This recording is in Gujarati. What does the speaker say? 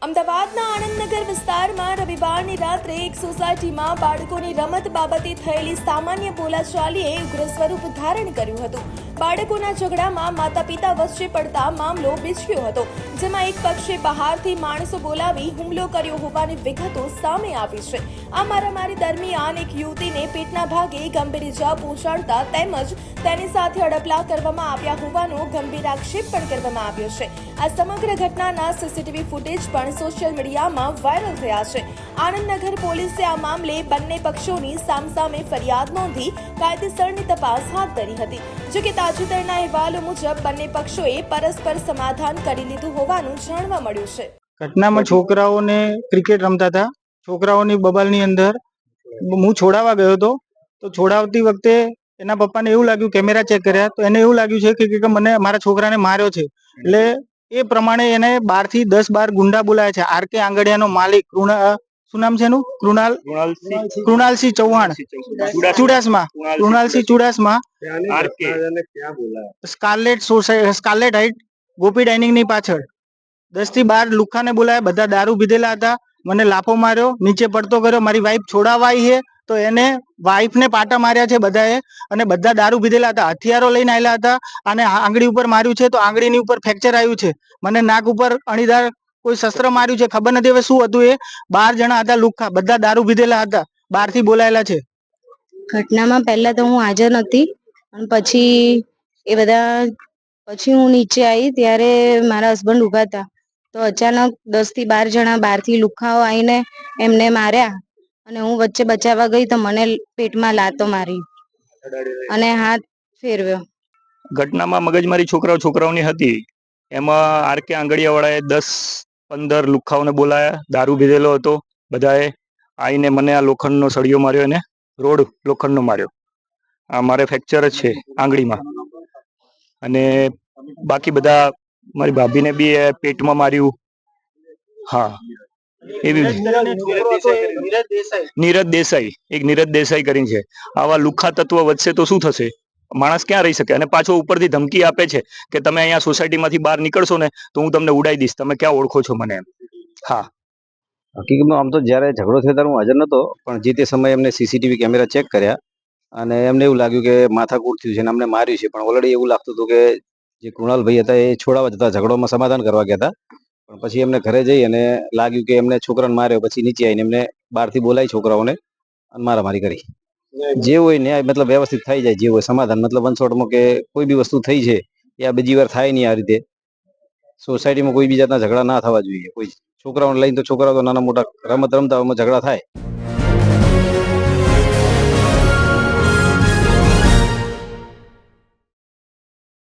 અમદાવાદના આનંદનગર વિસ્તારમાં રવિવારની રાત્રે એક સોસાયટીમાં બાળકોની રમત બાબતે થયેલી સામાન્ય બોલાચાલીએ ઉગ્ર સ્વરૂપ ધારણ કર્યું હતું. બાળકોના ઝઘડામાં માતા પિતા વચ્ચે પડતા મામલો બીચક્યો હતો, જેમાં એક પક્ષે બહારથી માણસો બોલાવી હુમલો કર્યો હોવાની વિગતો સામે આવી છે. આ મારામારી દરમિયાન એક યુવતીને પેટના ભાગે ગંભીર ઇજા પહોંચાડતા તેમજ તેની સાથે અડપલા કરવામાં આવ્યા હોવાનો ગંભીર આક્ષેપ પણ કરવામાં આવ્યો છે. આ સમગ્ર ઘટનાના સીસીટીવી ફૂટેજ પણ સોશિયલ મીડિયામાં વાયરલ થયા છે. આનંદનગર પોલીસે આ મામલે બંને પક્ષોની સામસામે ફરિયાદ નોંધી કાયદેસરની તપાસ હાથ ધરી હતી. જોકે તાજેતરના અહેવાલો મુજબ બંને પક્ષોએ પરસ્પર સમાધાન કરી લીધું હોવાનું જાણવા મળ્યું છે. ઘટનામાં છોકરાઓને ક્રિકેટ રમતા હતા. છોકરાઓની બબાલની અંદર હું છોડાવવા ગયો હતો, તો છોડાવતી વખતે એના પપ્પાને એવું લાગ્યું, કેમેરા ચેક કર્યા તો એને એવું લાગ્યું છે કે મને મારા છોકરાને માર્યો છે. એટલે એ પ્રમાણે એને 12 થી 10-12 ગુંડા બોલાયા છે. આરકે આંગડિયાનો માલિક શું નામ છે એનું? કૃણાલસિંહ ચૌહાણ ચુડાસમા, કૃણાલસિંહ ચુડાસમા, સ્કાર્લેટ હાઇટ ગોપી ડાઇનિંગ ની પાછળ 10 થી 12 લુખ્ખાને બોલાયા. બધા દારૂ પીધેલા હતા. મને લાફો માર્યો, નીચે પડતો કર્યો. મારી વાઈફ છોડાવવા આવી છે તો એને વાઈફને પાટા માર્યા છે બધાએ, અને બધા દારૂ પીધેલા હતા. હથિયારો લઈને આવેલા હતા અને આંગળી ઉપર માર્યું છે, તો આંગળીની ઉપર ફ્રેક્ચર આવ્યું છે. મને નાક ઉપર અણીદાર કોઈ શસ્ત્ર માર્યું છે, ખબર નથી હવે શું હતું. એ 12 જણા હતા લુખ્ખા, બધા દારૂ પીધેલા હતા, બહારથી બોલાયેલા છે. ઘટનામાં પહેલા તો હું હાજર નથી, અને પછી હું નીચે આવી ત્યારે મારા હસબન્ડ ઉભા હતા, તો અચાનક 10 થી 12 જણા બહારથી લુખ્ખાઓ આવીને એમને માર્યા, અને હું વચ્ચે બચાવવા ગઈ તો મને પેટમાં લાતો મારી અને હાથ ફેરવ્યો. ઘટનામાં મગજમારી છોકરાઓની હતી. એમાં આરકે આંગડિયા વાળાએ 10-15 લુખ્ખાઓને બોલાયા. દારૂ પીધેલો હતો. બધાએ આવીને મને આ લોખંડનો સળિયો માર્યો, એને રોડ લોખંડનો માર્યો. આ મારે ફ્રેક્ચર જ છે આંગળીમાં, અને બાકી બધા મારી ભાભીને બી પેટમાં માર્યું. હા, એવી નીરજ દેસાઈ કરીને છે. આવા લુખ્ખા તત્વ વધશે તો શું થશે? માણસ ક્યાં રહી શકે? અને પાછો ઉપરથી ધમકી આપે છે કે તમે અહીંયા સોસાયટીમાંથી બહાર નીકળશો ને તો હું તમને ઉડાઈ દઈશ, તમે ક્યાં ઓળખો છો મને એમ. હા, હકીકતમાં આમ તો જ્યારે ઝઘડો થયો ત્યારે હું હાજર નહોતો, પણ જે તે સમયે એમને સીસીટીવી કેમેરા ચેક કર્યા અને એમને એવું લાગ્યું કે માથાકૂટ થયું છે અને અમને માર્યું છે. પણ ઓલરેડી એવું લાગતું હતું કે જે કૃણાલભાઈ હતા એ છોડાવવા જતા ઝઘડોમાં સમાધાન કરવા ગયા હતા, પણ પછી એમને ઘરે જઈ અને લાગ્યું કે એમને છોકરાને માર્યો. પછી નીચે આવીને એમને બહારથી બોલાવી છોકરાઓને અને મારામારી કરી. જે હોય ન્યાય મતલબ વ્યવસ્થિત થઈ જાય, જે હોય સમાધાન મતલબ વનસોટમાં કે કોઈ બી વસ્તુ થઈ છે એ આ બીજી વાર થાય નહીં. આ રીતે સોસાયટીમાં કોઈ બી જાતના ઝઘડા ના થવા જોઈએ. કોઈ છોકરાઓને લઈને તો છોકરાઓ તો નાના મોટા રમત રમતા ઝઘડા થાય.